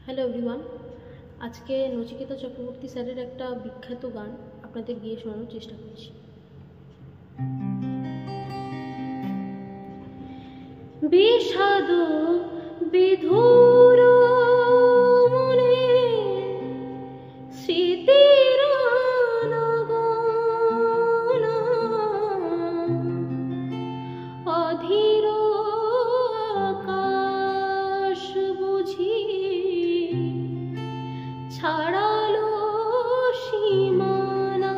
Hello everyone, আজকে নচিকেতা চক্রবর্তী স্যারের একটা বিখ্যাত গান আপনাদের গিয়ে শোনানোর চেষ্টা করছি। বিষাদ বিধুর মনে স্মৃতির আনাগোনা, অধীর আকাশ বুঝি ছাড়ালো সীমানা।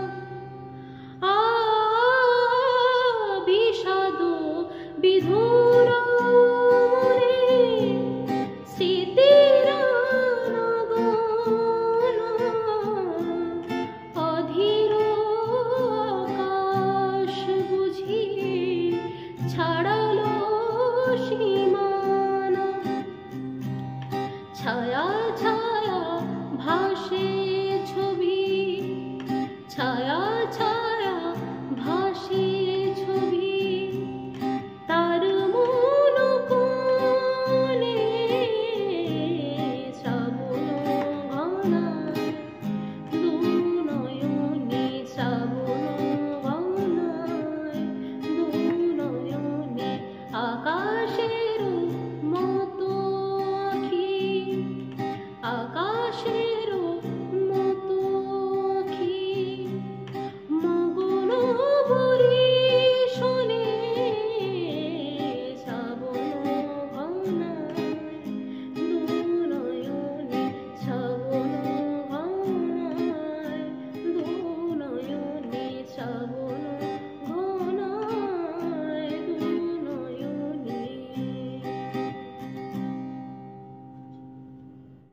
বিষাদ বিধুর মনে স্মৃতির আনাগোনা, অধীর আকাশ বুঝি ছাড়ালো সীমানা। ছায়া ছায়া ভাসে